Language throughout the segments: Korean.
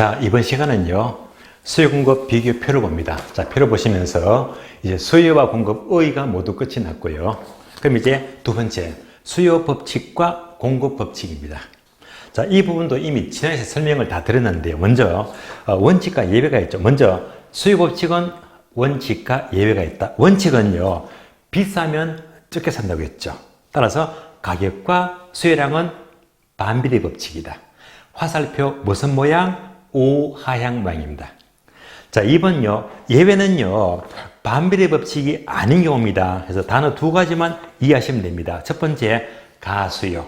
자, 이번 시간은요, 수요 공급 비교표를 봅니다. 자, 표를 보시면서 이제 수요와 공급의가 모두 끝이 났고요. 그럼 이제 두 번째, 수요 법칙과 공급 법칙입니다. 자, 이 부분도 이미 지난해에 설명을 다 드렸는데요. 먼저 원칙과 예외가 있죠. 먼저 수요 법칙은 원칙과 예외가 있다. 원칙은요, 비싸면 적게 산다고 했죠. 따라서 가격과 수요량은 반비례 법칙이다. 화살표 무슨 모양? 오하향 모양입니다. 자, 2번요. 예외는요, 반비례 법칙이 아닌 경우입니다. 그래서 단어 두 가지만 이해하시면 됩니다. 첫 번째, 가수요.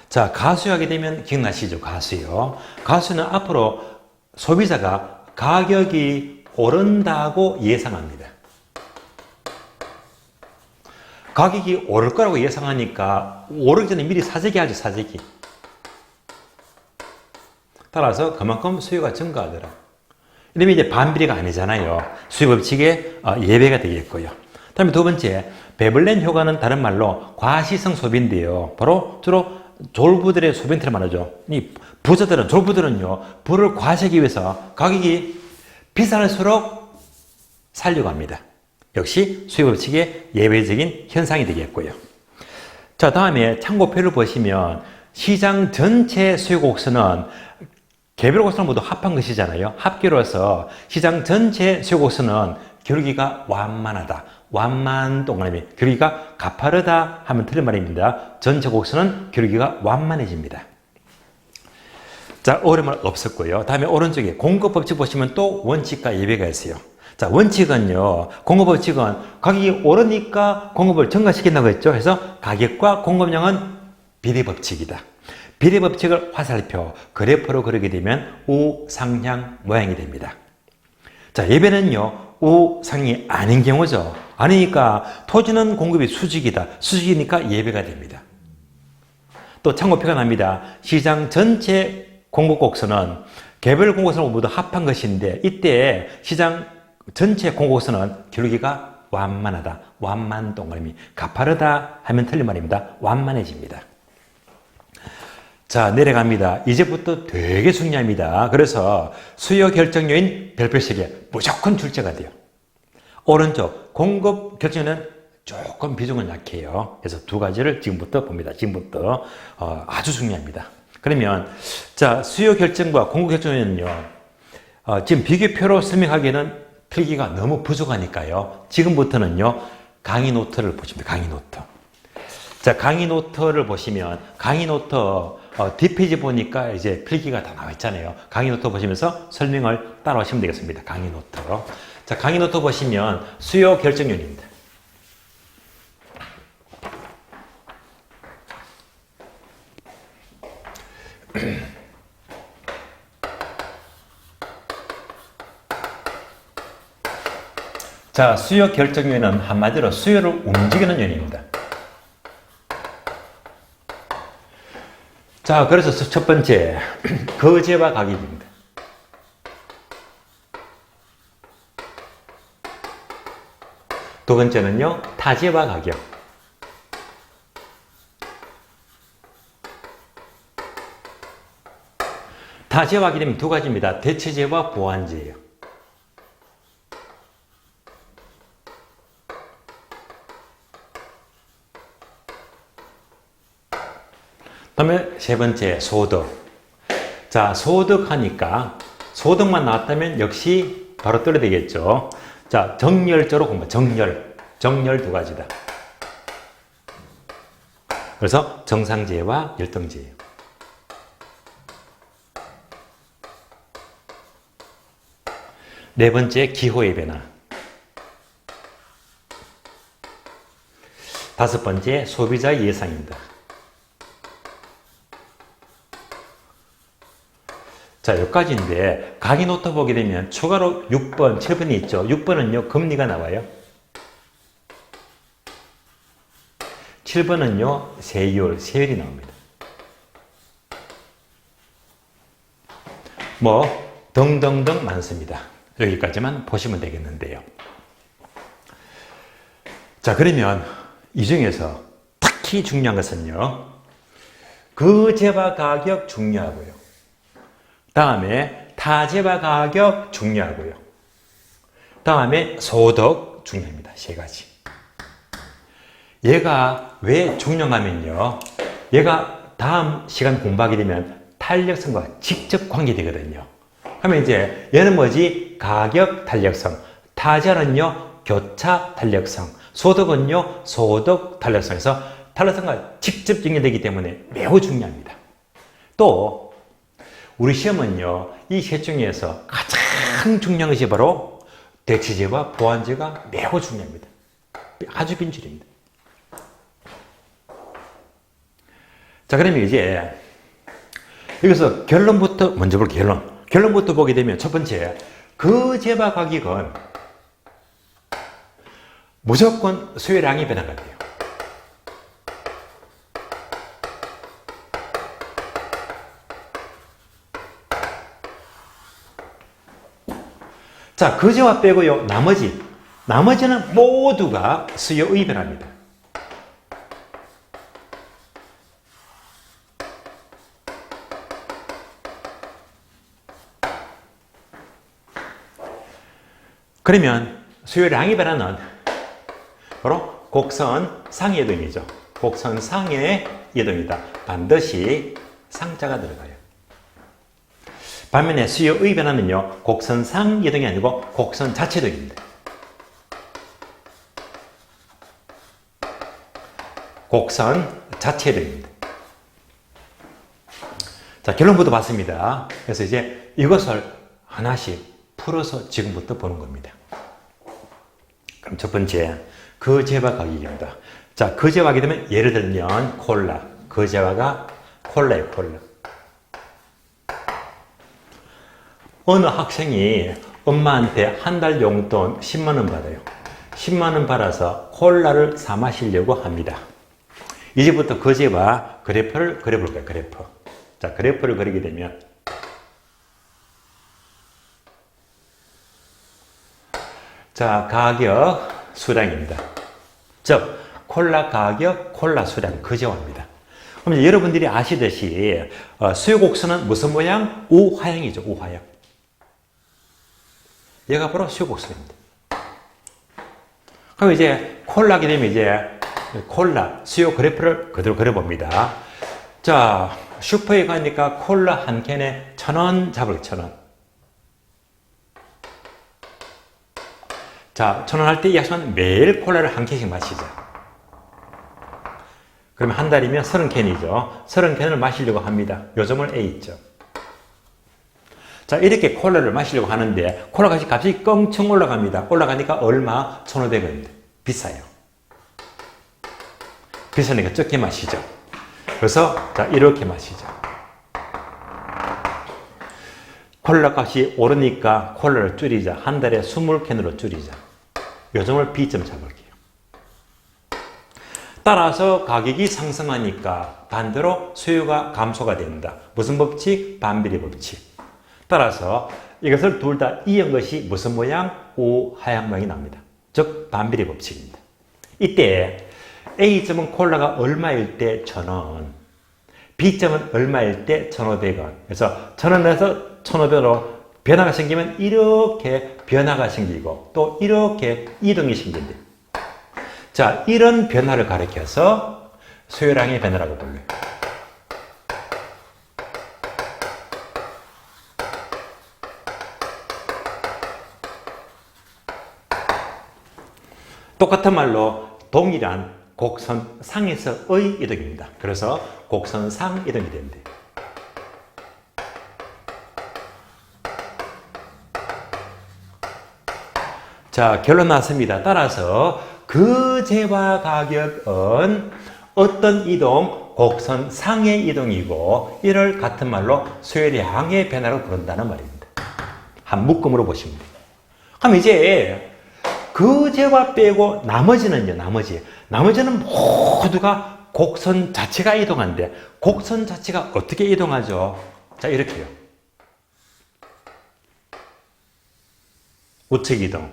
자, 가수요 하게 되면 기억나시죠? 가수요. 가수는 앞으로 소비자가 가격이 오른다고 예상합니다. 가격이 오를 거라고 예상하니까 오르기 전에 미리 사재기 하죠, 사재기. 따라서 그만큼 수요가 증가하더라. 이러면 이제 반비례가 아니잖아요. 수요 법칙의 예외가 되겠고요. 다음에 두 번째, 베블렌 효과는 다른 말로 과시성 소비인데요. 바로 주로 졸부들의 소비인트를 말하죠. 이 부자들은, 졸부들은요, 부를 과시하기 위해서 가격이 비쌀수록 살려고 합니다. 역시 수요 법칙의 예외적인 현상이 되겠고요. 자, 다음에 참고표를 보시면 시장 전체 수요 곡선은 개별 곡선을 모두 합한 것이잖아요. 합계로서 시장 전체 수요 곡선은 기울기가 완만하다. 완만 동그라미. 기울기가 가파르다 하면 틀린 말입니다. 전체 곡선은 기울기가 완만해집니다. 자, 어려운 말 없었고요. 다음에 오른쪽에 공급 법칙 보시면 또 원칙과 예외가 있어요. 자, 원칙은요, 공급 법칙은 가격이 오르니까 공급을 증가시킨다고 했죠. 그래서 가격과 공급량은 비례 법칙이다. 비례 법칙을 화살표, 그래프로 그리게 되면 우상향 모양이 됩니다. 자, 예배는요, 우상이 아닌 경우죠. 아니니까 토지는 공급이 수직이다. 수직이니까 예배가 됩니다. 또 참고표가 납니다. 시장 전체 공급 곡선은 개별 공급선을 모두 합한 것인데 이때 시장 전체 공급 곡선은 기울기가 완만하다. 완만 동그라미. 가파르다 하면 틀린 말입니다. 완만해집니다. 자, 내려갑니다. 이제부터 되게 중요합니다. 그래서 수요 결정요인 별표식에 무조건 출제가 돼요. 오른쪽 공급 결정요인은 조금 비중은 약해요. 그래서 두 가지를 지금부터 봅니다. 지금부터 아주 중요합니다. 그러면 자, 수요 결정과 공급 결정요인은요, 지금 비교표로 설명하기에는 필기가 너무 부족하니까요. 지금부터는요, 강의 노트를 보십니다. 강의 노트. 자, 강의 노트를 보시면 강의 노트 뒷페이지 보니까 이제 필기가 다 나와 있잖아요. 강의 노트 보시면서 설명을 따라오시면 되겠습니다. 강의 노트. 자, 강의 노트 보시면 수요 결정요인입니다. 자, 수요 결정요인은 한마디로 수요를 움직이는 요인입니다. 자, 그래서 첫 번째, 거제와 가격입니다. 두 번째는요, 타제와 가격. 타제와 가격이면 두 가지입니다. 대체제와 보완제예요. 그다음에 세 번째, 소득. 자, 소득 하니까 소득만 나왔다면 역시 바로 떨어야 되겠죠. 자, 정렬적으로 공부. 정렬 두 가지다. 그래서 정상제와 열등제예요. 네 번째, 기호의 변화. 다섯 번째, 소비자의 예상입니다. 자, 여기까지인데 강의 노트 보게 되면 추가로 6번, 7번이 있죠. 6번은요, 금리가 나와요. 7번은요, 세율이 나옵니다. 뭐 등등등 많습니다. 여기까지만 보시면 되겠는데요. 자, 그러면 이 중에서 특히 중요한 것은요, 거제와 가격 중요하고요. 다음에 타재와 가격 중요하고요. 다음에 소득 중요합니다. 세 가지. 얘가 왜 중요하면요. 얘가 다음 시간 공부하게 되면 탄력성과 직접 관계되거든요. 그러면 이제 얘는 뭐지? 가격 탄력성. 타자는요, 교차 탄력성. 소득은요, 소득 탄력성에서 탄력성과 직접 연결되기 때문에 매우 중요합니다. 또 우리 시험은요, 이 셋 중에서 가장 중요한 것이 바로 대치제와 보완제가 매우 중요합니다. 아주 빈줄입니다. 자, 그러면 이제 여기서 결론부터 먼저 볼게요. 결론부터 보게 되면 첫 번째, 거제와 가격은 무조건 수요량이 변화가 돼요. 자, 거제와 빼고요, 나머지는 모두가 수요의 변화입니다. 그러면 수요량의 변화는 바로 곡선 상의 이동이죠. 곡선 상의 이동이다. 반드시 상자가 들어가요. 반면에 수요의 변화는요, 곡선 상 이동이 아니고 곡선 자체 이동입니다. 곡선 자체 이동입니다. 자, 결론부터 봤습니다. 그래서 이제 이것을 하나씩 풀어서 지금부터 보는 겁니다. 그럼 첫 번째, 거제와 가격입니다. 자, 거제와 하게 되면 예를 들면 콜라. 거제와가 콜라예요, 콜라. 어느 학생이 엄마한테 한 달 용돈 10만 원 받아요. 10만 원 받아서 콜라를 사 마시려고 합니다. 이제부터 거제와 그래프를 그려볼까요? 그래프. 자, 그래프를 그리게 되면 자, 가격, 수량입니다. 즉, 콜라 가격, 콜라 수량, 거제와입니다. 그럼 이제 여러분들이 아시듯이 수요 곡선은 무슨 모양? 우하향이죠, 우하향. 얘가 바로 수요 곡선입니다. 그럼 이제 콜라게 되면 이제 콜라 수요 그래프를 그대로 그려봅니다. 자, 슈퍼에 가니까 콜라 한 캔에 1,000원 잡을 1,000원. 자, 1,000원 할 때 약속은 매일 콜라를 한 캔씩 마시자. 그러면 한 달이면 30캔이죠. 30캔을 마시려고 합니다. 요즘은 A 있죠. 자, 이렇게 콜라를 마시려고 하는데 콜라 값이 껑충 올라갑니다. 올라가니까 얼마? 1,500원입니다. 비싸요. 비싸니까 적게 마시죠. 그래서 자, 이렇게 마시죠. 콜라 값이 오르니까 콜라를 줄이자. 한 달에 20캔으로 줄이자. 요즘을 B점 잡을게요. 따라서 가격이 상승하니까 반대로 수요가 감소가 된다. 무슨 법칙? 반비례 법칙. 따라서 이것을 둘 다 이은 것이 무슨 모양? 우하향 모양이 납니다. 즉 반비례 법칙입니다. 이때 A점은 콜라가 얼마일 때 1,000원, B점은 얼마일 때 1,500원. 그래서 1,000원에서 1,500원으로 변화가 생기면 이렇게 변화가 생기고 또 이렇게 이동이 생긴대요. 자, 이런 변화를 가리켜서 수요량의 변화라고 불러요. 똑같은 말로 동일한 곡선 상에서의 이동입니다. 그래서 곡선 상 이동이 된대요. 자, 결론 나왔습니다. 따라서 거제와 가격은 어떤 이동? 곡선 상의 이동이고 이를 같은 말로 수요량의 변화로 부른다는 말입니다. 한 묶음으로 보시면 돼요. 그럼 이제 거제와 빼고 나머지는요, 나머지는 모두가 곡선 자체가 이동하는데 곡선 자체가 어떻게 이동하죠? 자, 이렇게요. 우측 이동.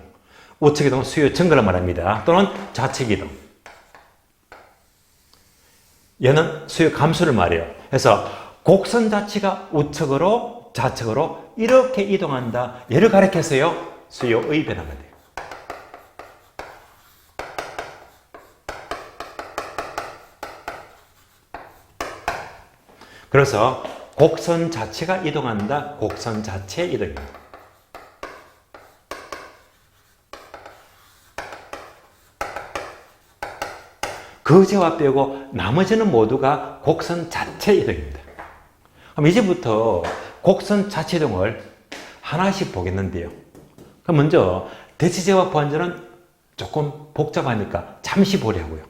우측 이동은 수요 증가를 말합니다. 또는 좌측 이동. 얘는 수요 감소를 말해요. 그래서 곡선 자체가 우측으로 좌측으로 이렇게 이동한다. 얘를 가리켜서요. 수요의 변화가 돼요. 그래서 곡선 자체가 이동한다. 곡선 자체의 이동입니다. 그 제와 빼고 나머지는 모두가 곡선 자체의 이동입니다. 그럼 이제부터 곡선 자체 이동을 하나씩 보겠는데요. 그럼 먼저 대치제와 보완제는 조금 복잡하니까 잠시 보려고요.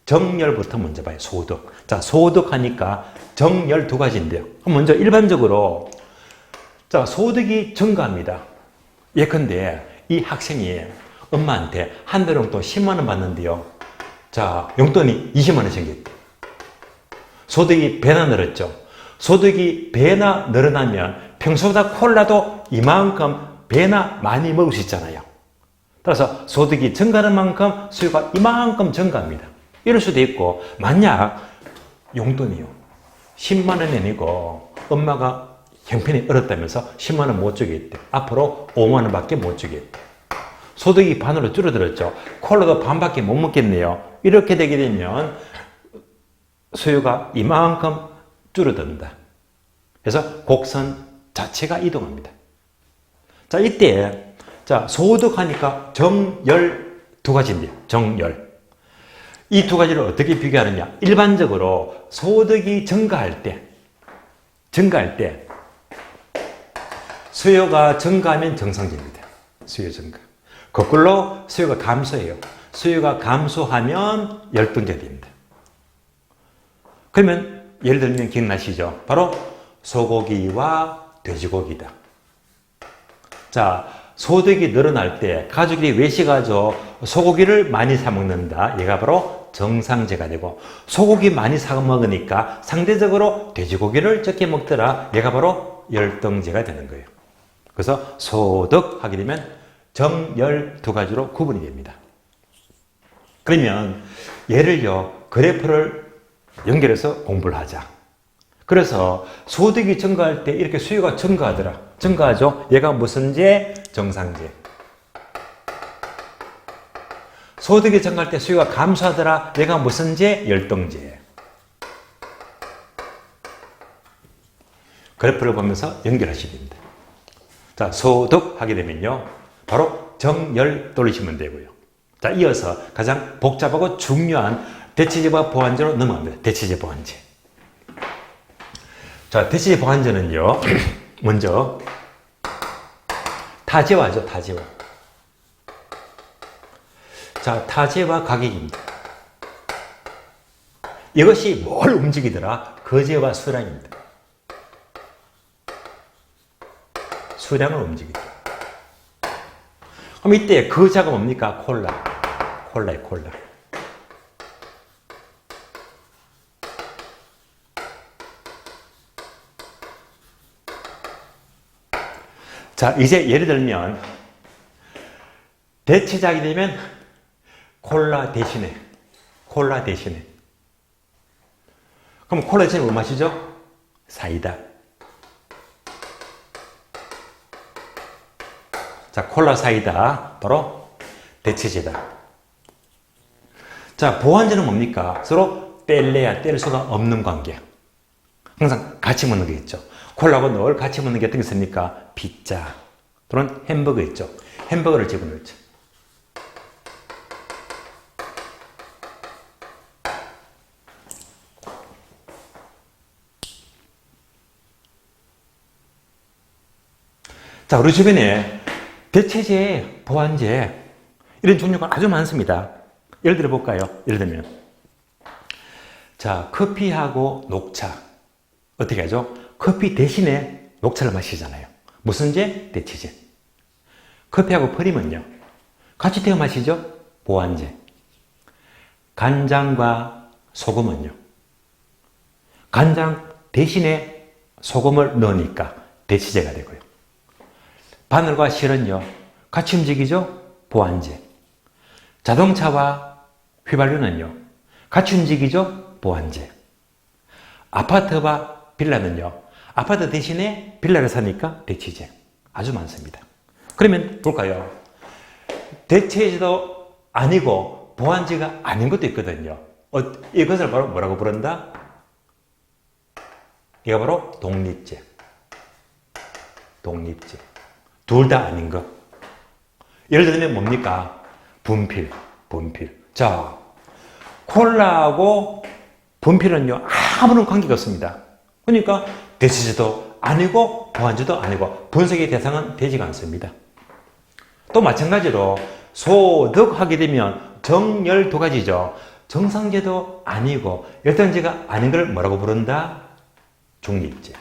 정열부터 먼저 봐요. 소득. 자, 소득하니까 정열 두 가지인데요. 그럼 먼저 일반적으로 자, 소득이 증가합니다. 예컨대 이 학생이 엄마한테 한 달 용돈 10만 원 받는데요. 자, 용돈이 20만 원 생겼대. 소득이 배나 늘었죠. 소득이 배나 늘어나면 평소보다 콜라도 이만큼 배나 많이 먹을 수 있잖아요. 따라서 소득이 증가하는 만큼 수요가 이만큼 증가합니다. 이럴 수도 있고, 만약 용돈이요 10만 원이 아니고 엄마가 형편이 어렵다면서 10만 원 못 주겠대. 앞으로 5만 원밖에 못 주겠대. 소득이 반으로 줄어들었죠. 콜라도 반밖에 못 먹겠네요. 이렇게 되게 되면 수요가 이만큼 줄어든다. 그래서 곡선 자체가 이동합니다. 자, 이때 자, 소득하니까 정열 두 가지인데요. 정열. 이 두 가지를 어떻게 비교하느냐? 일반적으로 소득이 증가할 때 수요가 증가하면 정상적입니다. 수요 증가. 거꾸로 수요가 감소해요. 수요가 감소하면 열등제입니다. 그러면 예를 들면 기억나시죠? 바로 소고기와 돼지고기다. 자, 소득이 늘어날 때 가족이 외식하죠. 소고기를 많이 사 먹는다. 얘가 바로 정상제가 되고, 소고기 많이 사 먹으니까 상대적으로 돼지고기를 적게 먹더라. 얘가 바로 열등제가 되는 거예요. 그래서 소득 하게 되면 정열 두 가지로 구분이 됩니다. 그러면 얘를요 그래프를 연결해서 공부를 하자. 그래서 소득이 증가할 때 이렇게 수요가 증가하더라. 증가하죠. 얘가 무슨 제? 정상제. 소득이 증가할 때 수요가 감소하더라. 얘가 무슨 제? 열등제. 그래프를 보면서 연결하시면 됩니다. 자, 소득 하게 되면요 바로 정열 돌리시면 되고요. 자, 이어서 가장 복잡하고 중요한 대치제와 보완제로 넘어갑니다. 대치제 보완제. 자, 대치제 보완제는요 먼저 타제와죠. 타제와. 자, 타제와 가격입니다. 이것이 뭘 움직이더라? 거제와 수량입니다. 수량을 움직이더라. 그럼 이때 거자가 뭡니까? 콜라. 콜라에 콜라. 자, 이제 예를 들면 대치작이 되면 콜라 대신에 그럼 콜라 대신에 뭐 마시죠? 사이다. 자, 콜라 사이다 바로 대치제다. 자, 보완제는 뭡니까? 서로 뗄래야 뗄 수가 없는 관계. 항상 같이 먹는 게 있죠. 콜라하고 늘 같이 먹는 게 어떤 게 있습니까? 피자 또는 햄버거 있죠. 햄버거를 집어넣죠. 자, 우리 주변에 대체제, 보완제 이런 종류가 아주 많습니다. 예를 들어 볼까요? 예를 들면 자, 커피하고 녹차 어떻게 하죠? 커피 대신에 녹차를 마시잖아요. 무슨 제? 대체제. 커피하고 버리면요 같이 태워 마시죠? 보완제. 간장과 소금은요 간장 대신에 소금을 넣으니까 대체제가 되고요. 바늘과 실은요 같이 움직이죠? 보완제. 자동차와 휘발유는요 같이 움직이죠? 보완제. 아파트와 빌라는요 아파트 대신에 빌라를 사니까 대치재. 아주 많습니다. 그러면 볼까요? 대체제도 아니고 보완제가 아닌 것도 있거든요. 이것을 바로 뭐라고 부른다? 이거 바로 독립제. 독립제. 둘 다 아닌 것. 예를 들면 뭡니까? 분필. 자, 콜라하고 분필은요, 아무런 관계가 없습니다. 그러니까 대체제도 아니고 보완제도 아니고 분석의 대상은 되지가 않습니다. 또 마찬가지로 소득하게 되면 정열 두 가지죠. 정상제도 아니고 열등제가 아닌 걸 뭐라고 부른다? 중립제.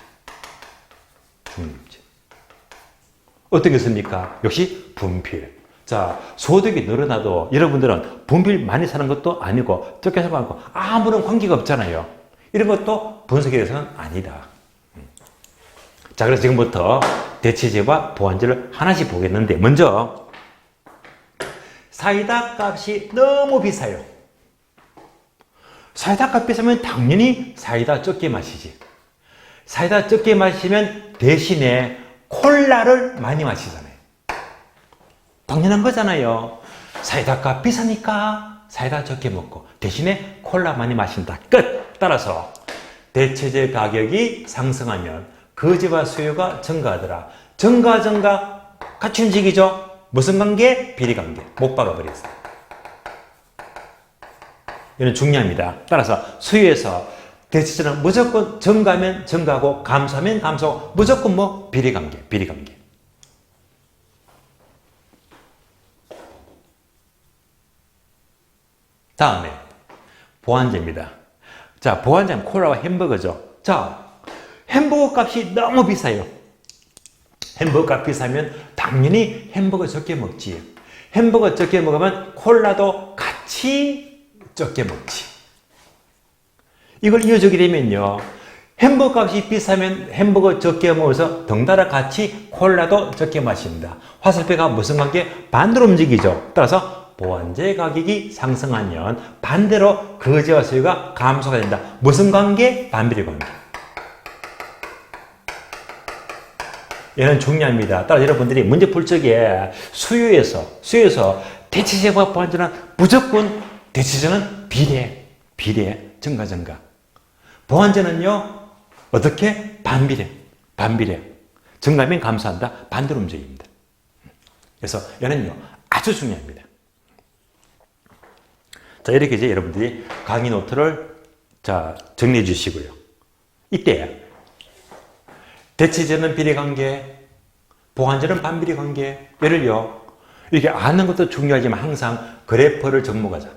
어떤 게 있습니까? 역시 분필. 자, 소득이 늘어나도 여러분들은 분필 많이 사는 것도 아니고 적게 사고 않고 아무런 관계가 없잖아요. 이런 것도 분석에 대해서는 아니다. 자, 그래서 지금부터 대체제와 보완제를 하나씩 보겠는데, 먼저 사이다 값이 너무 비싸요. 사이다 값 비싸면 당연히 사이다 적게 마시지. 사이다 적게 마시면 대신에 콜라를 많이 마시잖아요. 당연한 거잖아요. 사이다 값 비싸니까 사이다 적게 먹고 대신에 콜라 많이 마신다. 끝! 따라서 대체제 가격이 상승하면 거지와 수요가 증가하더라. 증가 같이 움직이죠. 무슨 관계? 비리관계. 못 박아버렸어요. 이는 중요합니다. 따라서 수요에서 대체제는 무조건 증가하면 증가하고 감소하면 감소하고 무조건 뭐 비리관계. 다음에 보완제입니다. 자, 보완제는 콜라와 햄버거죠. 자, 햄버거 값이 너무 비싸요. 햄버거 값 비싸면 당연히 햄버거 적게 먹지. 햄버거 적게 먹으면 콜라도 같이 적게 먹지. 이걸 이어주게 되면요, 햄버거 값이 비싸면 햄버거 적게 먹어서 덩달아 같이 콜라도 적게 마십니다. 화살표가 무슨 관계? 반대로 움직이죠. 따라서 보완제 가격이 상승하면 반대로 거지와 수요가 감소가 된다. 무슨 관계? 반비례 관계. 얘는 중요합니다. 따라 여러분들이 문제 풀 적에 수요에서 대체제와 보완제는 무조건 대체제는 비례, 증가. 보완제는요, 어떻게? 반비례. 증가하면 감소한다. 반대로 움직입니다. 그래서 얘는요, 아주 중요합니다. 자, 이렇게 이제 여러분들이 강의 노트를 자, 정리해 주시고요. 이때 대체제는 비례관계, 보완제는 반비례관계. 얘를요, 이렇게 아는 것도 중요하지만 항상 그래프를 접목하자.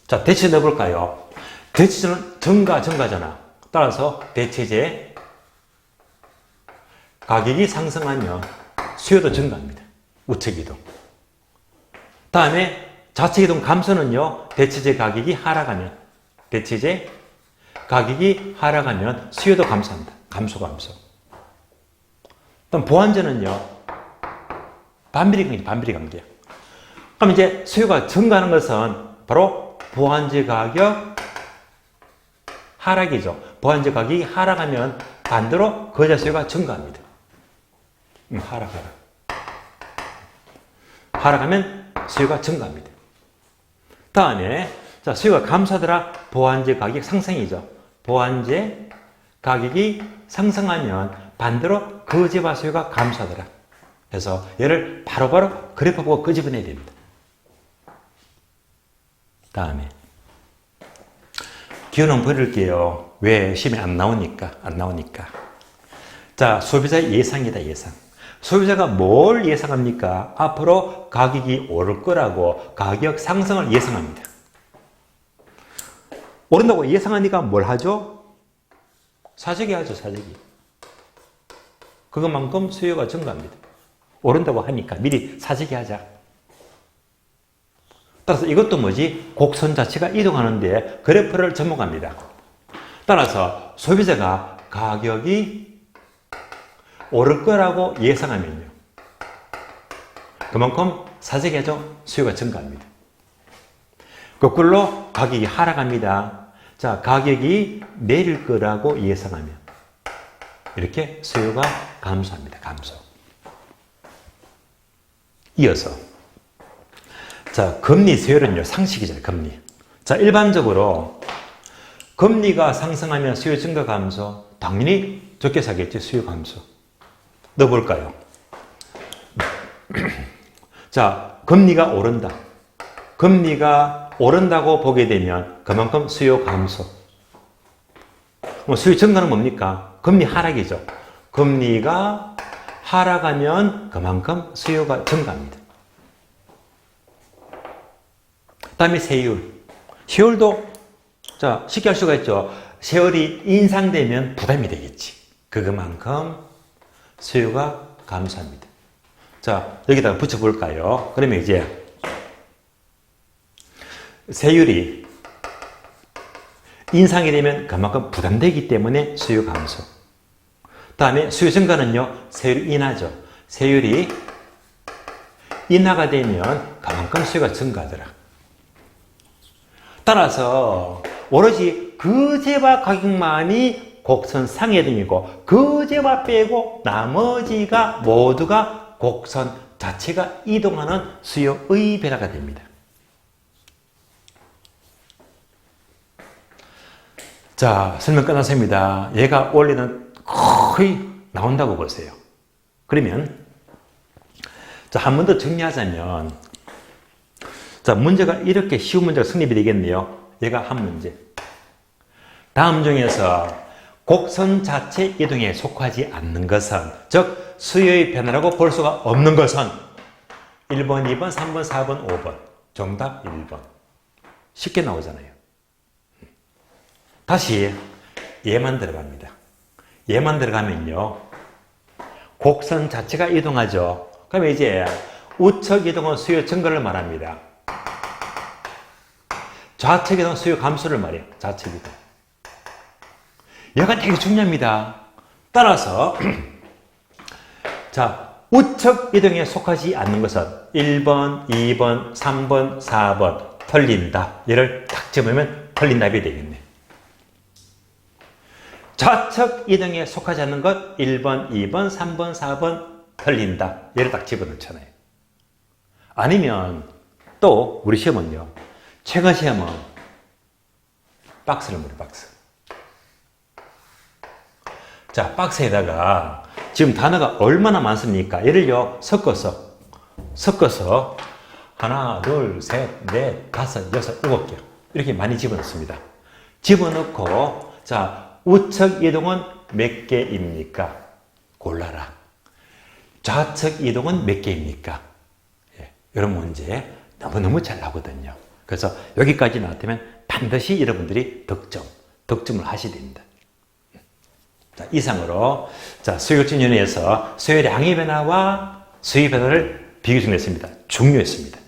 자, 대체제 넣어볼까요? 대체제는 증가잖아. 따라서 대체제 가격이 상승하면 수요도 증가합니다. 우측이동. 다음에 좌측이동 감소는요, 대체제 가격이 하락하면 수요도 감소한다. 감소. 그럼 보완제는요, 반비례 관계. 그럼 이제 수요가 증가하는 것은 바로 보완제 가격 하락이죠. 보완제 가격이 하락하면 반대로 거자 수요가 증가합니다. 하락하면 수요가 증가합니다. 다음에 자, 수요가 감소하더라. 보완제 가격 상승이죠. 보완제 가격이 상승하면 반대로 거제와 수요가 감소하더라. 그래서 얘를 바로바로 그래프 보고 끄집어내야 됩니다. 다음에 기호는 버릴게요. 왜? 시험에 안 나오니까. 자, 소비자의 예상이다. 소비자가 뭘 예상합니까? 앞으로 가격이 오를 거라고 가격 상승을 예상합니다. 오른다고 예상하니까 뭘 하죠? 사재기 하죠. 그것만큼 수요가 증가합니다. 오른다고 하니까 미리 사재기 하자. 따라서 이것도 뭐지? 곡선 자체가 이동하는데 그래프를 접목합니다. 따라서 소비자가 가격이 오를 거라고 예상하면요, 그만큼 사재기하죠. 수요가 증가합니다. 거꾸로 가격이 하락합니다. 자, 가격이 내릴 거라고 예상하면 이렇게 수요가 감소합니다. 감소. 이어서 자, 금리 수요는요, 상식이잖아요. 금리. 자, 일반적으로 금리가 상승하면 수요 증가 감소, 당연히 적게 사겠지. 수요 감소. 넣어볼까요? 자, 금리가 오른다. 금리가 오른다고 보게 되면 그만큼 수요 감소. 수요 증가는 뭡니까? 금리 하락이죠. 금리가 하락하면 그만큼 수요가 증가합니다. 다음에 세율. 세율도 자, 쉽게 할 수가 있죠. 세율이 인상되면 부담이 되겠지. 그만큼 수요가 감소합니다. 자, 여기다가 붙여볼까요? 그러면 이제 세율이 인상이 되면 그만큼 부담되기 때문에 수요 감소. 다음에 수요 증가는요, 세율이 인하죠. 세율이 인하가 되면 그만큼 수요가 증가하더라. 따라서 오로지 거제와 가격만이 곡선 상해등이고 거제와 빼고 나머지가 모두가 곡선 자체가 이동하는 수요의 변화가 됩니다. 자, 설명 끝났습니다. 얘가 원리는 거의 나온다고 보세요. 그러면 자, 한 번 더 정리하자면 자, 문제가 이렇게 쉬운 문제가 성립이 되겠네요. 얘가 한 문제. 다음 중에서 곡선 자체 이동에 속하지 않는 것은, 즉 수요의 변화라고 볼 수가 없는 것은 1번, 2번, 3번, 4번, 5번. 정답 1번. 쉽게 나오잖아요. 다시 얘만 들어갑니다. 얘만 들어가면요, 곡선 자체가 이동하죠. 그러면 이제 우측 이동은 수요 증가를 말합니다. 좌측 이동은 수요 감소를 말해요. 좌측 이동. 얘가 되게 중요합니다. 따라서 자, 우측 이동에 속하지 않는 것은 1번, 2번, 3번, 4번 틀린다. 얘를 딱 집으면 틀린 답이 되겠네. 좌측 이동에 속하지 않는 것 1번, 2번, 3번, 4번 틀린다. 얘를 딱 집어넣잖아요. 아니면 또 우리 시험은요, 최근 시험은 박스를 물어요. 박스. 자, 박스에다가 지금 단어가 얼마나 많습니까? 얘를요, 섞어서 하나, 둘, 셋, 넷, 다섯, 여섯, 일곱 개 이렇게 많이 집어넣습니다. 집어넣고 자, 우측 이동은 몇 개입니까? 골라라. 좌측 이동은 몇 개입니까? 예, 이런 문제 너무너무 잘 나오거든요. 그래서 여기까지 나왔다면 반드시 여러분들이 득점을 하셔야 됩니다. 자, 이상으로 자, 수요결정연회에서 수요량의 변화와 수요 변화를 비교 중했습니다. 중요했습니다.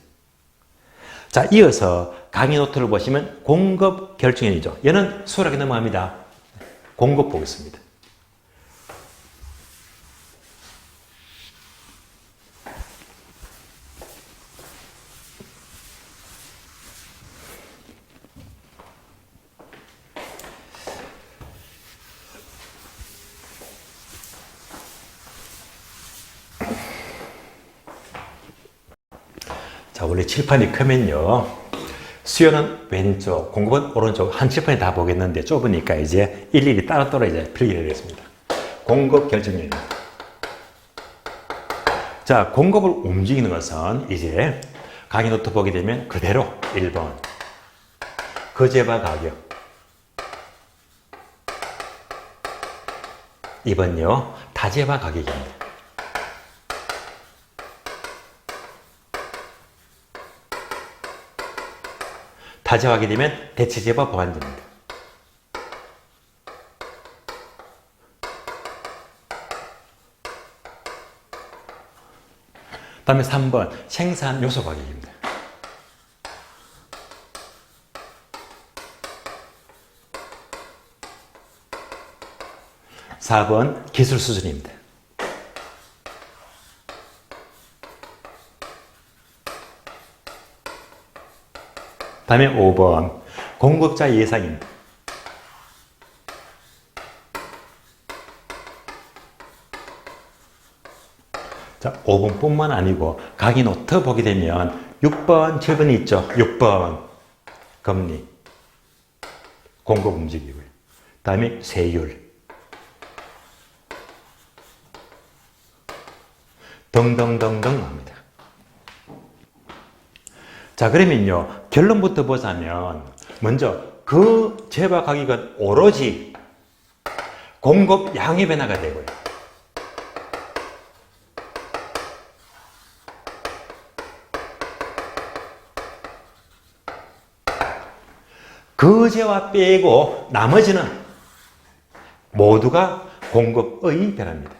자, 이어서 강의 노트를 보시면 공급 결정연이죠. 얘는 수월하게 넘어갑니다. 공급 보겠습니다. 자, 원래 칠판이 크면요, 수요는 왼쪽, 공급은 오른쪽, 한 칠판에 다 보겠는데 좁으니까 이제 일일이 따로따로 이제 필기를 하겠습니다. 공급 결정입니다. 자, 공급을 움직이는 것은 이제 강의 노트 보게 되면 그대로 1번 거제와 가격, 2번요 다제와 가격입니다. 다제하게 되면 대체제와 보완제입니다. 다음에 3번 생산 요소 가격입니다. 4번 기술 수준입니다. 다음에 5번 공급자 예상입니다. 5번뿐만 아니고 가기 노트 보게 되면 6번, 7번이 있죠. 6번 금리, 공급 움직이고요. 다음에 세율 등등등등 합니다. 자, 그러면요 결론부터 보자면 먼저 그 재화 가격은 오로지 공급 양의 변화가 되고요. 그 재화 빼고 나머지는 모두가 공급의 변화입니다.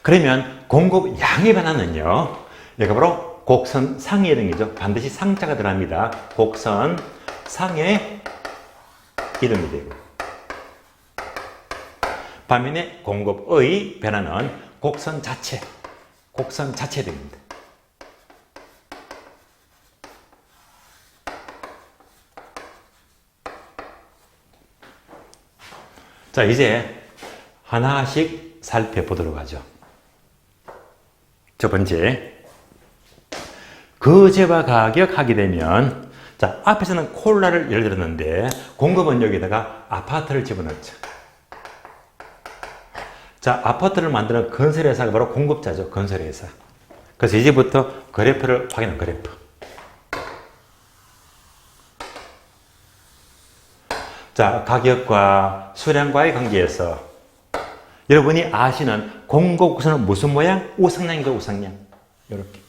그러면 공급 양의 변화는요, 여기가 바로 곡선 상의 이동이죠. 반드시 상자가 들어갑니다. 곡선 상의 이동이 되고, 반면에 공급의 변화는 곡선 자체 이동입니다. 자, 이제 하나씩 살펴보도록 하죠. 첫 번째, 그 재화 가격 하게 되면, 자, 앞에서는 콜라를 예를 들었는데 공급은 여기다가 아파트를 집어넣죠. 자, 아파트를 만드는 건설회사가 바로 공급자죠. 건설회사. 그래서 이제부터 그래프를 확인하는 그래프. 자, 가격과 수량과의 관계에서 여러분이 아시는 공급구조는 무슨 모양? 우상향이죠, 우상향. 이렇게.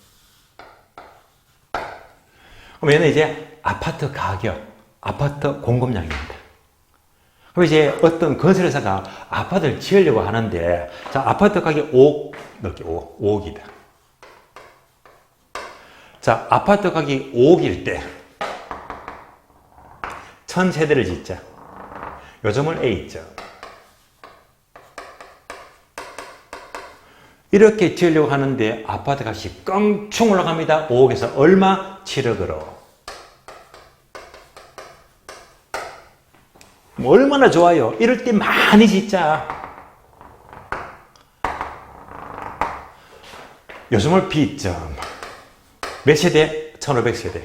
그럼 얘는 이제 아파트 가격, 아파트 공급량입니다. 그럼 이제 어떤 건설회사가 아파트를 지으려고 하는데, 자, 아파트 가격 5억, 이렇게 5억이다. 자, 아파트 가격이 5억일 때, 1000세대를 짓자. 요즘은 A죠. 이렇게 지으려고 하는데 아파트 값이 껑충 올라갑니다. 5억에서 얼마? 7억으로. 뭐 얼마나 좋아요. 이럴 때 많이 짓자. 요즘은 B점. 몇 세대? 1500세대.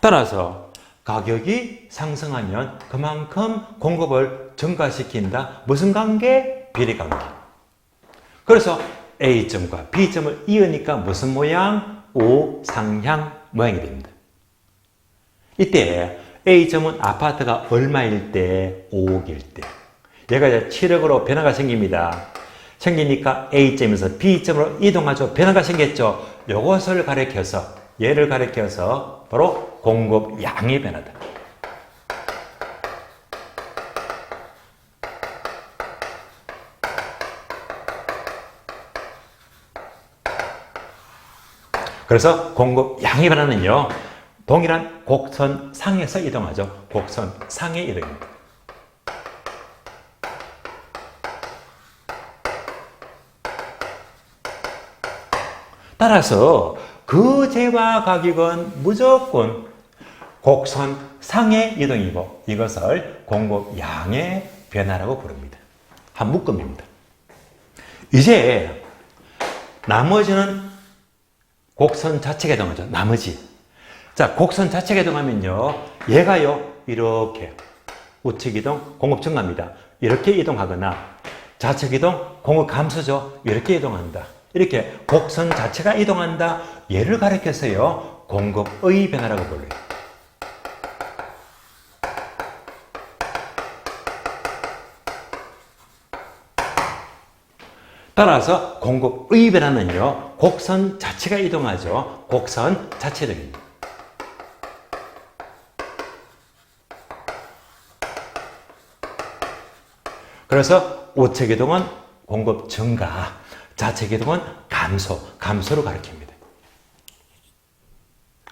따라서 가격이 상승하면 그만큼 공급을 증가시킨다. 무슨 관계? 비례 관계. 그래서 A점과 B점을 이으니까 무슨 모양? 우상향 모양이 됩니다. 이때 A점은 아파트가 얼마일 때? 5억일 때. 얘가 이제 7억으로 변화가 생깁니다. 생기니까 A점에서 B점으로 이동하죠. 변화가 생겼죠. 이것을 가리켜서, 얘를 가리켜서 바로 공급 양의 변화다. 그래서 공급 양의 변화는요, 동일한 곡선 상에서 이동하죠. 곡선 상의 이동입니다. 따라서 그 재화 가격은 무조건 곡선 상의 이동이고 이것을 공급 양의 변화라고 부릅니다. 한 묶음입니다. 이제 나머지는 곡선 자체가 이동하죠. 나머지. 자, 곡선 자체가 이동하면요, 얘가요, 이렇게 우측 이동, 공급 증가합니다. 이렇게 이동하거나 좌측 이동, 공급 감소죠. 이렇게 이동한다. 이렇게 곡선 자체가 이동한다. 얘를 가리켜서요, 공급의 변화라고 불러요. 따라서 공급의 변화는요, 곡선 자체가 이동하죠. 곡선 자체 이동입니다. 그래서 우측 이동은 공급 증가, 좌측 이동은 감소로 가리킵니다.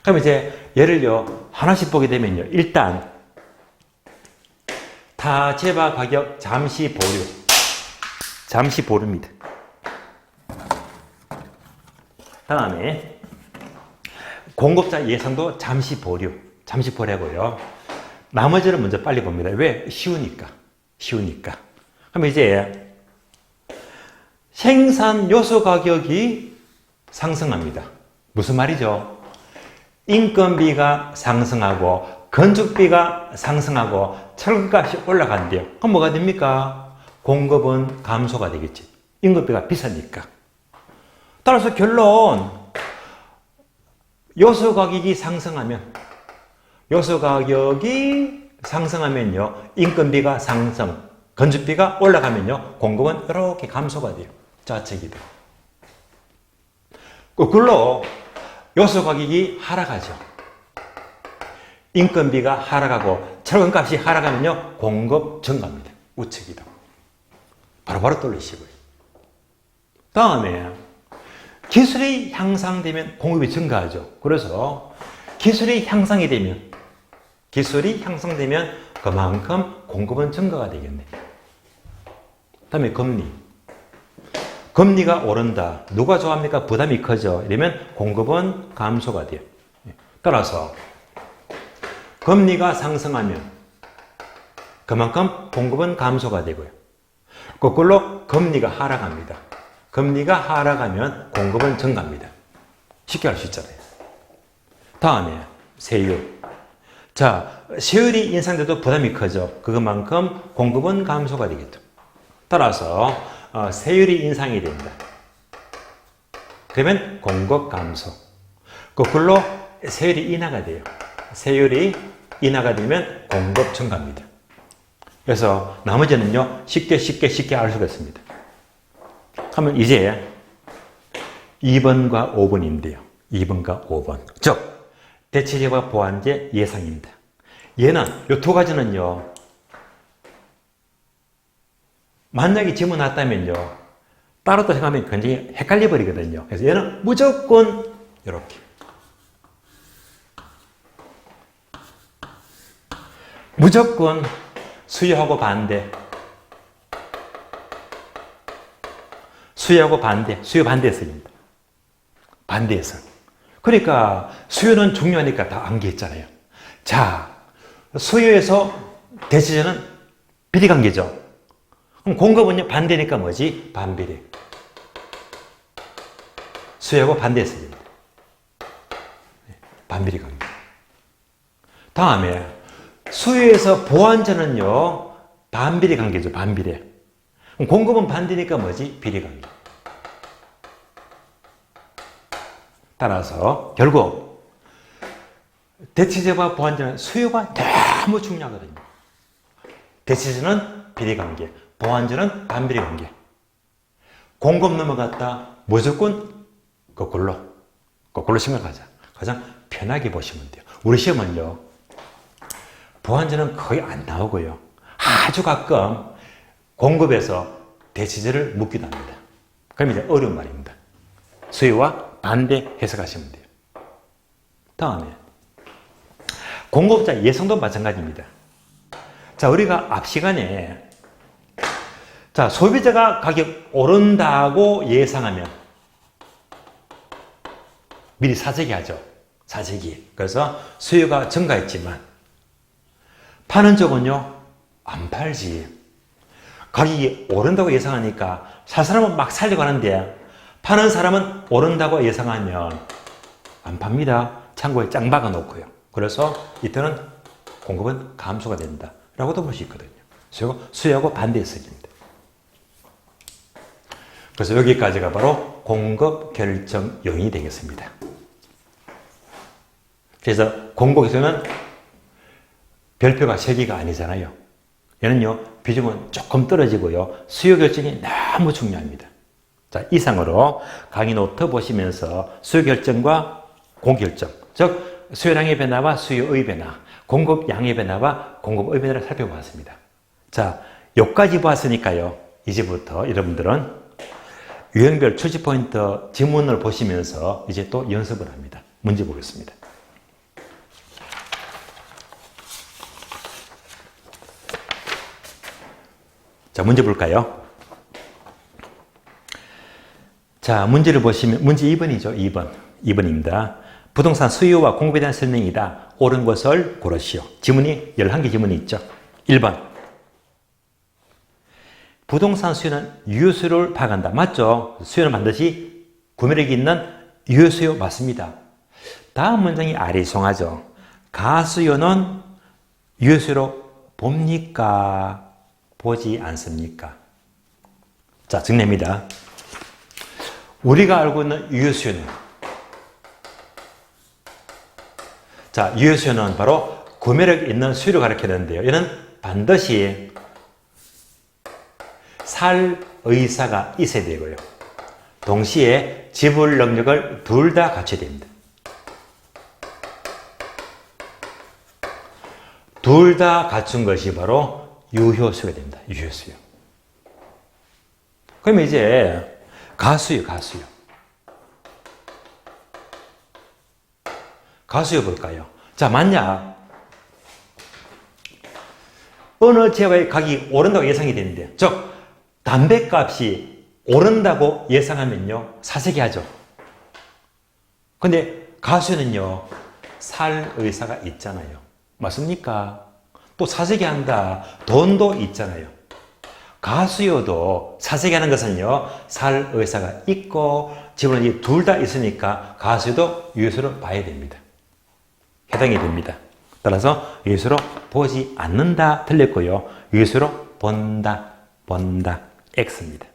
그럼 이제 얘를요, 하나씩 보게 되면요, 일단 타재화 가격 잠시 보류입니다. 다음에 공급자 예상도 잠시 보려고요. 나머지는 먼저 빨리 봅니다. 왜? 쉬우니까. 그럼 이제 생산 요소 가격이 상승합니다. 무슨 말이죠? 인건비가 상승하고 건축비가 상승하고 철거값이 올라간대요. 그럼 뭐가 됩니까? 공급은 감소가 되겠지. 인건비가 비싸니까. 따라서 결론, 요소 가격이 상승하면요, 인건비가 상승, 건축비가 올라가면요, 공급은 이렇게 감소가 돼요. 좌측이 돼요. 거꾸로 요소 가격이 하락하죠. 인건비가 하락하고 철근값이 하락하면요, 공급 증가합니다. 우측이다. 바로바로 떨리시고요. 다음에 기술이 향상되면 공급이 증가하죠. 그래서 기술이 향상되면 그만큼 공급은 증가가 되겠네. 다음에 금리가 오른다. 누가 좋아합니까? 부담이 커져. 이러면 공급은 감소가 돼요. 따라서 금리가 상승하면 그만큼 공급은 감소가 되고요. 거꾸로 금리가 하락합니다. 금리가 하락하면 공급은 증가합니다. 쉽게 알 수 있잖아요. 다음에 세율. 자, 세율이 인상돼도 부담이 커져. 그것만큼 공급은 감소가 되겠죠. 따라서 세율이 인상이 됩니다. 그러면 공급 감소. 거꾸로 세율이 인하가 돼요. 세율이 인하가 되면 공급 증가합니다. 그래서 나머지는요, 쉽게 알 수가 있습니다. 그러면 이제 2번과 5번인데요. 2번과 5번. 즉, 대체제와 보완제 예상입니다. 얘는, 이 두 가지는요, 만약에 질문 났다면요, 따로 생각하면 굉장히 헷갈려 버리거든요. 그래서 얘는 무조건 이렇게. 무조건 수요하고 반대. 수요 반대해석입니다. 반대해석. 그러니까 수요는 중요하니까 다 암기했잖아요. 자, 수요에서 대체제는 비례관계죠. 그럼 공급은요, 반대니까 뭐지? 반비례. 수요하고 반대해석입니다. 반비례 관계. 다음에 수요에서 보완제는요, 반비례 관계죠. 반비례. 그럼 공급은 반대니까 뭐지? 비례 관계. 따라서 결국 대체제와 보완제는 수요가 너무 중요하거든요. 대체제는 비례관계, 보완제는 반비례관계. 공급 넘어갔다 무조건 거꾸로 생각하자. 가장 편하게 보시면 돼요. 우리 시험은요, 보완제는 거의 안 나오고요, 아주 가끔 공급에서 대체제를 묻기도 합니다. 그럼 이제 어려운 말입니다. 수요와 반대 해석하시면 돼요. 다음에 공급자 예상도 마찬가지입니다. 자, 우리가 앞 시간에 소비자가 가격 오른다고 예상하면 미리 사재기 하죠. 사재기. 그래서 수요가 증가했지만 파는 쪽은요, 안 팔지. 가격이 오른다고 예상하니까 살 사람은 막 살려고 하는데 파는 사람은 오른다고 예상하면 안 팝니다. 창고에 짱 박아 놓고요. 그래서 이때는 공급은 감소가 된다 라고도 볼 수 있거든요. 수요하고 반대 해석입니다. 그래서 여기까지가 바로 공급 결정 요인이 되겠습니다. 그래서 공급에서는 별표가 3개가 아니잖아요. 얘는요, 비중은 조금 떨어지고요, 수요 결정이 너무 중요합니다. 자, 이상으로 강의 노트 보시면서 수요 결정과 공급 결정, 즉 수요량의 변화와 수요의 변화, 공급량의 변화와 공급의 변화를 살펴보았습니다. 자, 여기까지 봤으니까요, 이제부터 여러분들은 유형별 출제 포인트 지문을 보시면서 이제 또 연습을 합니다. 문제 보겠습니다. 자, 문제 볼까요? 자, 문제를 보시면, 문제 2번이죠. 2번입니다. 부동산 수요와 공급에 대한 설명이다. 옳은 것을 고르시오. 지문이 11개 지문이 있죠. 1번. 부동산 수요는 유효수요를 파악한다. 맞죠? 수요는 반드시 구매력이 있는 유효수요 맞습니다. 다음 문장이 아리송하죠. 가수요는 유효수요로 봅니까? 보지 않습니까? 자, 정리합니다. 우리가 알고 있는 유효수요는, 자, 유효수요는 바로 구매력 있는 수요를 가리키는데요. 이는 반드시 살 의사가 있어야 되고요. 동시에 지불 능력을 둘 다 갖춰야 됩니다. 둘 다 갖춘 것이 바로 유효수요가 됩니다. 유효수요. 그러면 이제 가수요. 가수요 볼까요? 자, 만약 어느 지역의 가격이 오른다고 예상이 되는데, 즉 담배값이 오른다고 예상하면요, 사재기 하죠. 근데 가수요는요, 살 의사가 있잖아요. 맞습니까? 또 사재기 한다. 돈도 있잖아요. 가수요도 사재기 하는 것은요, 살 의사가 있고 지분이 둘 다 있으니까 가수요도 유효수로 봐야 됩니다. 해당이 됩니다. 따라서 유효수로 보지 않는다 틀렸고요. 유효수로 본다 X입니다.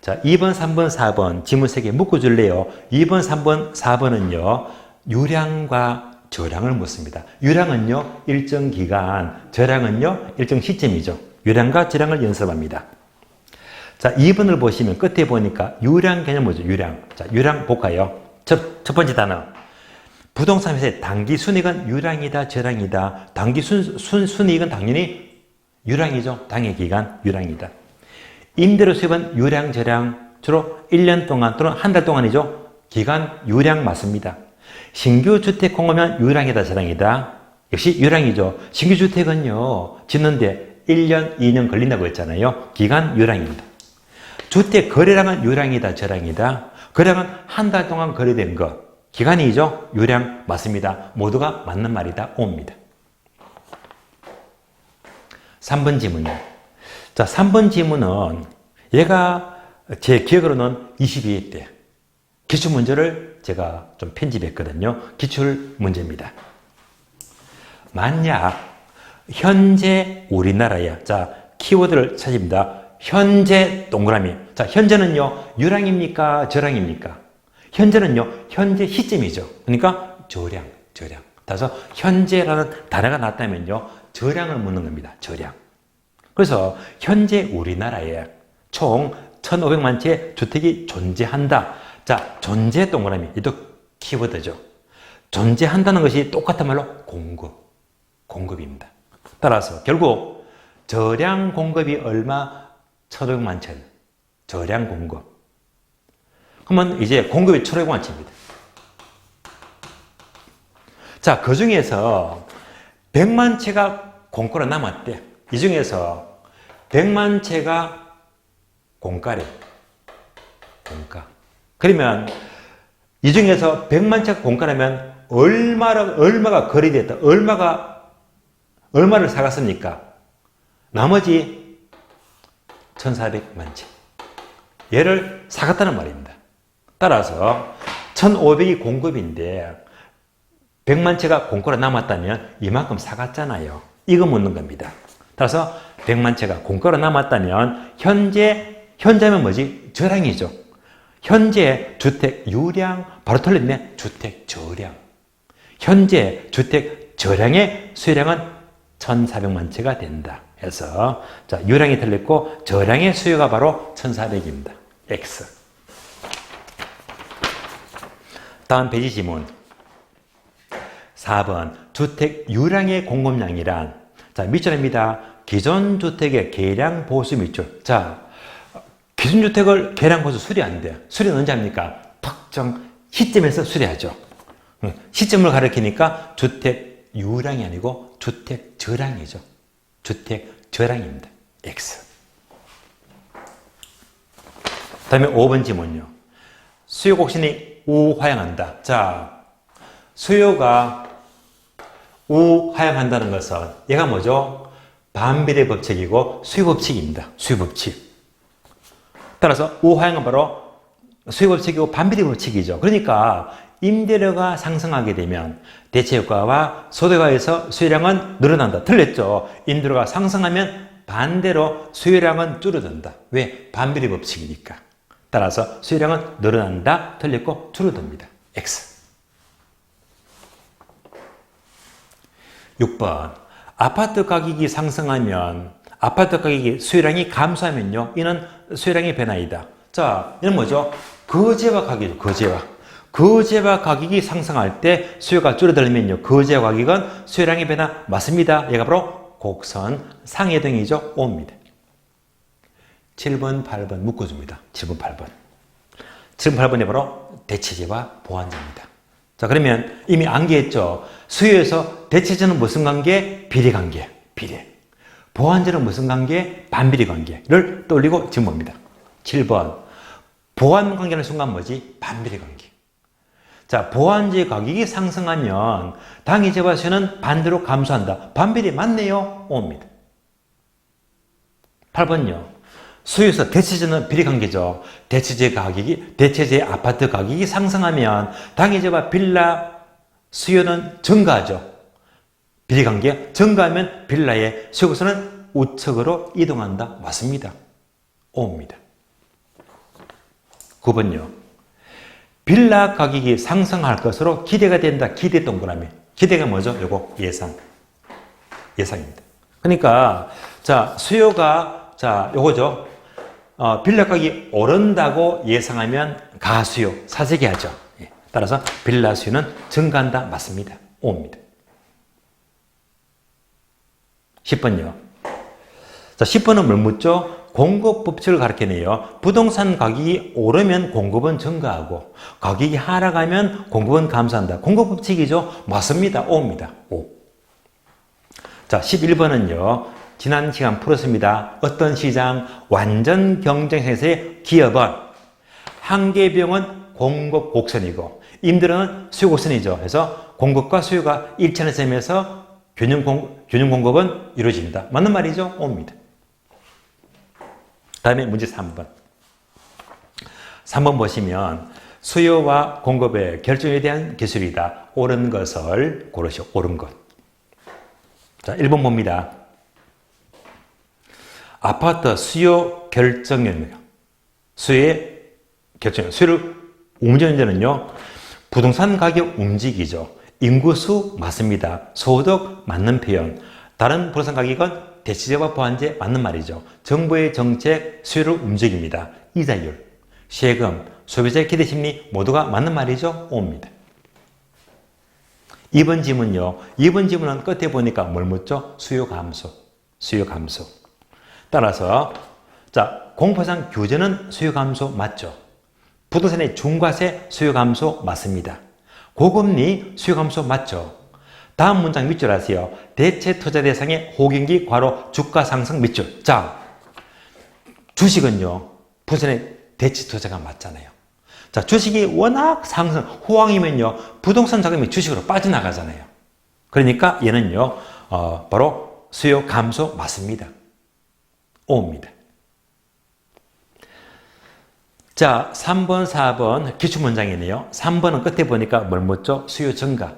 자, 2번, 3번, 4번 지문 3개 묶어줄래요. 2번, 3번, 4번은요. 유량과 저량을 묻습니다. 유량은요. 일정 기간, 저량은요. 일정 시점이죠. 유량과 저량을 연습합니다. 자, 2번을 보시면 끝에 보니까 유량 개념 뭐죠? 유량. 자, 유량 볼까요? 첫 번째 단어. 부동산 회사의 단기 순이익은 유량이다, 저량이다. 단기 순이익은 당연히 유량이죠. 당해 기간 유량이다. 임대료 수입은 유량, 저량, 주로 1년 동안 또는 한 달 동안이죠. 기간 유량 맞습니다. 신규 주택 공급은 유량이다, 저량이다. 역시 유량이죠. 신규 주택은요, 짓는데 1년, 2년 걸린다고 했잖아요. 기간 유량입니다. 주택 거래량은 유량이다, 저량이다. 거래량은 한 달 동안 거래된 것. 기간이죠. 유량 맞습니다. 모두가 맞는 말이다. 옵니다. 3번 지문이요. 자, 3번 지문은 얘가 제 기억으로는 22회 때 기출문제를 제가 좀 편집했거든요. 기출문제입니다. 만약 현재 우리나라에, 자, 키워드를 찾습니다. 현재 동그라미. 자, 현재는요, 유량입니까? 저량입니까? 현재는요, 현재 시점이죠. 그러니까 저량. 따라서 현재라는 단어가 나왔다면요, 저량을 묻는 겁니다. 저량. 그래서 현재 우리나라에 총 1,500만 채의 주택이 존재한다. 자, 존재 동그라미. 이도 키워드죠. 존재한다는 것이 똑같은 말로 공급입니다. 따라서 결국 저량 공급이 얼마? 1,500만 채. 저량 공급. 그러면 이제 공급이 1,500만 채입니다. 자, 그 중에서 100만 채가 공가로 남았대. 이 중에서 100만 채가 공가래. 공가. 그러면 이 중에서 100만 채가 공가라면 얼마가 거래됐다. 얼마를 사갔습니까? 나머지 1,400만 채. 얘를 사갔다는 말입니다. 따라서 1,500이 공급인데 100만 채가 공가로 남았다면 이만큼 사갔잖아요. 이거 묻는 겁니다. 따라서 100만 채가 공가로 남았다면 현재면 뭐지? 저량이죠. 현재 주택 유량, 바로 틀렸네. 주택 저량. 현재 주택 저량의 수요량은 1,400만 채가 된다. 해서 자, 유량이 틀렸고 저량의 수요가 바로 1,400입니다. X. 다음 페이지 지문. 4번. 주택 유량의 공급량이란, 자, 밑줄입니다. 기존 주택의 계량 보수 밑줄. 자, 기존 주택을 계량 보수 수리하는데, 수리는 언제 합니까? 특정 시점에서 수리하죠. 시점을 가리키니까 주택 유량이 아니고 주택 저량이죠. 주택 저량입니다. X. 다음에 5번 지문요. 수요 곡선이 우하향한다. 자, 수요가 우하향한다는 것은 얘가 뭐죠? 반비례 법칙이고 수요 법칙입니다. 수요 법칙. 따라서 우하향은 바로 수요 법칙이고 반비례 법칙이죠. 그러니까 임대료가 상승하게 되면 대체 효과와 소득화에서 수요량은 늘어난다. 틀렸죠? 임대료가 상승하면 반대로 수요량은 줄어든다. 왜? 반비례 법칙이니까. 따라서 수요량은 늘어난다. 틀렸고 줄어듭니다. X. 6번. 아파트 가격이 상승하면 아파트 가격이 수요량이 감소하면요. 이는 수요량의 변화이다. 자, 이는 뭐죠? 거제와 가격이죠. 거제와 가격이 상승할 때 수요가 줄어들면요. 거제와 가격은 수요량의 변화 맞습니다. 얘가 바로 곡선 상해등이죠. O입니다. 7번, 8번 묶어줍니다. 7번, 8번. 7번, 8번이 바로 대체제와 보완제입니다. 자, 그러면 이미 암기했죠. 수요에서 대체제는 무슨 관계? 비례 관계. 비례. 보완제는 무슨 관계? 반비례 관계를 떠올리고 지금 봅니다. 7번. 보완 관계는 순간 뭐지? 반비례 관계. 자, 보완제 가격이 상승하면 당위제와 수요는 반대로 감소한다. 반비례 맞네요. O입니다. 8번요. 수요에서 대체제는 비례관계죠. 대체제 아파트 가격이 상승하면 당위제와 빌라 수요는 증가하죠. 비례관계 증가하면 빌라의 수요는 우측으로 이동한다. 맞습니다. O입니다. 9번요. 빌라 가격이 상승할 것으로 기대가 된다. 기대 동그라미. 기대가 뭐죠? 요거 예상입니다. 그러니까 자, 수요가 자, 요거죠. 빌라 가격이 오른다고 예상하면 가수요, 사재기하죠. 예. 따라서 빌라 수요는 증가한다. 맞습니다. O입니다. 10번요. 자, 10번은 뭘 묻죠? 공급 법칙을 가르치네요. 부동산 가격이 오르면 공급은 증가하고 가격이 하락하면 공급은 감소한다. 공급 법칙이죠? 맞습니다. O입니다. O. 자, 11번은요. 지난 시간 풀었습니다. 어떤 시장? 완전 경쟁에서의 기업은 한계비용은 공급 곡선이고 임대료는 수요 곡선이죠. 그래서 공급과 수요가 일치하는 점에서 균형 공급은 이루어집니다. 맞는 말이죠? O입니다. 다음에 문제 3번. 3번 보시면 수요와 공급의 결정에 대한 기술이다. 옳은 것을 고르시오. 옳은 것. 자, 1번 봅니다. 아파트 수요 결정연이요. 수요의 결정. 수요를 움직이는 데는요. 부동산 가격 움직이죠. 인구수 맞습니다. 소득 맞는 표현. 다른 부동산 가격은 대체제와 보완제 맞는 말이죠. 정부의 정책, 수요를 움직입니다. 이자율, 세금, 소비자의 기대심리 모두가 맞는 말이죠. O입니다. 2번 질문요. 2번 질문은 끝에 보니까 뭘 묻죠? 수요 감소. 따라서 자, 공포상 규제는 수요 감소 맞죠? 부동산의 중과세 수요 감소 맞습니다. 고금리 수요 감소 맞죠? 다음 문장 밑줄 아세요? 대체 투자 대상의 호갱기 괄호 주가 상승 밑줄. 자, 주식은요. 부동산의 대체 투자가 맞잖아요. 자, 주식이 워낙 상승, 호황이면요. 부동산 자금이 주식으로 빠져나가잖아요. 그러니까 얘는요. 바로 수요 감소 맞습니다. O입니다. 자, 3번, 4번 기출문장이네요. 3번은 끝에 보니까 뭘 묻죠? 수요 증가.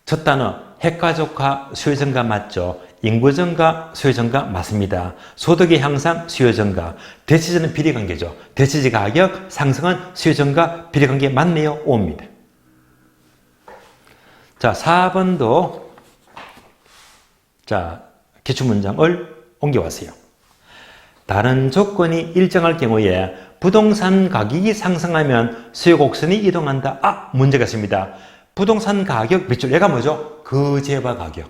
첫 단어 핵가족화 수요 증가 맞죠? 인구 증가, 수요 증가 맞습니다. 소득의 향상, 수요 증가. 대체제는 비례관계죠. 대체제 가격 상승은 수요 증가, 비례관계 맞네요. O입니다. 자, 4번도 자, 기출문장을 옮겨왔어요. 다른 조건이 일정할 경우에 부동산 가격이 상승하면 수요 곡선이 이동한다. 아, 문제가 있습니다. 부동산 가격 밑줄. 얘가 뭐죠? 거제와 가격.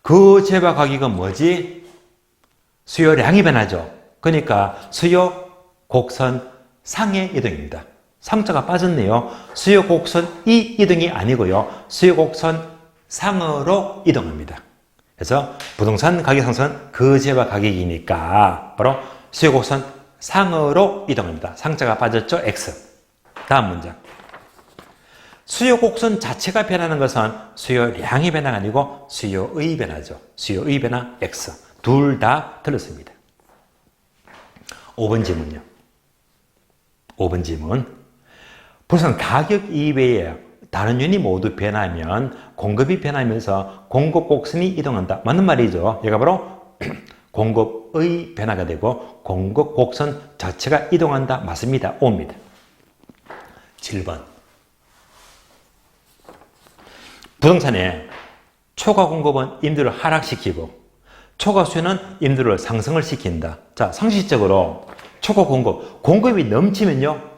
거제와 가격은 뭐지? 수요량이 변하죠. 그러니까 수요 곡선 상의 이동입니다. 상자가 빠졌네요. 수요 곡선 이 이동이 아니고요. 수요 곡선 상으로 이동합니다. 그래서 부동산 가격 상승은 거제와 가격이니까 바로 수요 곡선 상으로 이동합니다. 상자가 빠졌죠? X. 다음 문장. 수요 곡선 자체가 변하는 것은 수요량의 변화가 아니고 수요의 변화죠. 수요의 변화 X. 둘 다 틀렸습니다. 5번 질문요. 5번 질문. 우선 가격 이외에 다른 요인이 모두 변하면 공급이 변하면서 공급 곡선이 이동한다. 맞는 말이죠. 얘가 바로 공급의 변화가 되고 공급 곡선 자체가 이동한다. 맞습니다. 5입니다. 7번. 부동산에 초과 공급은 임대를 하락시키고 초과 수요는 임대를 상승을 시킨다. 자, 상식적으로 초과 공급이 넘치면요.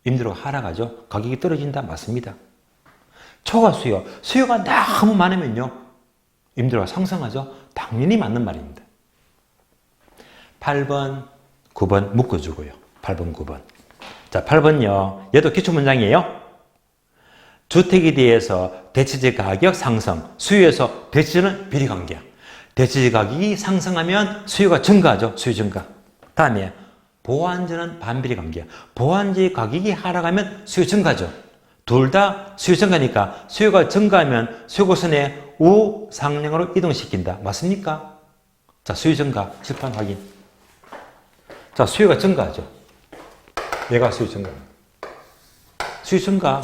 임대료가 하락하죠. 가격이 떨어진다. 맞습니다. 초과 수요가 너무 많으면요. 임대료가 상승하죠. 당연히 맞는 말입니다. 8번, 9번 묶어주고요. 8번, 9번. 자, 8번요. 얘도 기출문장이에요. 주택에 대해서 대체재 가격 상승, 수요에서 대체재는 비례관계야. 대체재 가격이 상승하면 수요가 증가하죠. 수요 증가. 다음에 보완재는 반비례 관계야. 보완재 가격이 하락하면 수요 증가죠. 둘 다 수요 증가니까 수요가 증가하면 수요곡선의 우상향으로 이동시킨다. 맞습니까? 자, 수요 증가, 실판 확인. 자, 수요가 증가하죠. 얘가 수요 증가. 수요 증가.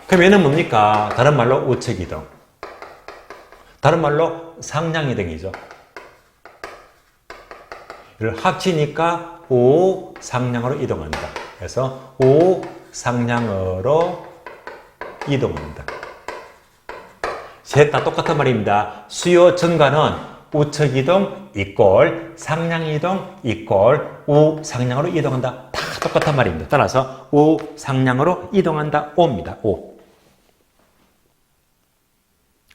그럼 얘는 뭡니까? 다른 말로 우측 이동. 다른 말로 상향 이동이죠. 이를 합치니까 우상향으로 이동한다. 그래서 우상향으로 이동한다. 셋 다 똑같은 말입니다. 수요 증가는 우측 이동 이꼴 상향 이동 이꼴 우상향으로 이동한다. 다 똑같은 말입니다. 따라서 우상향으로 이동한다. 5입니다. 5.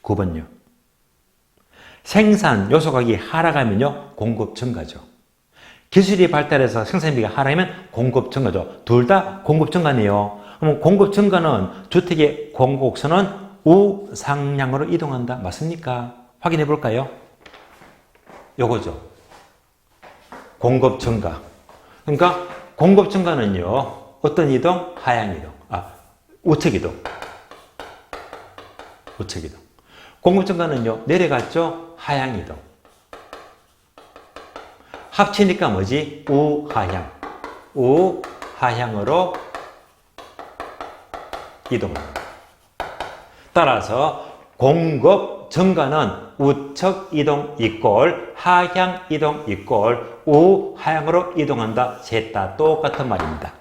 9번요. 생산 요소 가격이 하락하면요. 공급 증가죠. 기술이 발달해서 생산비가 하락하면 공급 증가죠. 둘 다 공급 증가네요. 그럼 공급 증가는 주택의 공급선은 우상향으로 이동한다. 맞습니까? 확인해 볼까요? 요거죠. 공급 증가. 그러니까 공급 증가는요. 어떤 이동? 하향 이동. 우측 이동. 우측 이동. 공급 증가는요. 내려갔죠? 하향 이동. 합치니까 뭐지? 우하향. 우하향으로 이동합니다. 따라서 공급 증가는 우측 이동 이꼴 하향 이동 이꼴 우하향으로 이동한다. 셋 다 똑같은 말입니다.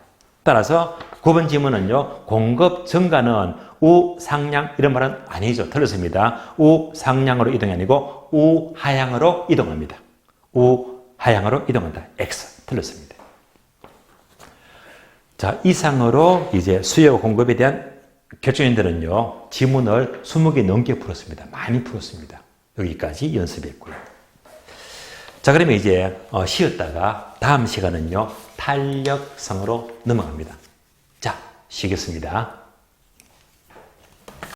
따라서 9번 질문은요. 공급 증가는 우상향 이런 말은 아니죠. 틀렸습니다. 우상향으로 이동이 아니고 우하향으로 이동합니다. 하향으로 이동한다. X. 틀렸습니다. 자, 이상으로 이제 수요 공급에 대한 교육생들은요, 지문을 20개 넘게 풀었습니다. 많이 풀었습니다. 여기까지 연습했고요. 자, 그러면 이제 쉬었다가 다음 시간은요, 탄력성으로 넘어갑니다. 자, 쉬겠습니다.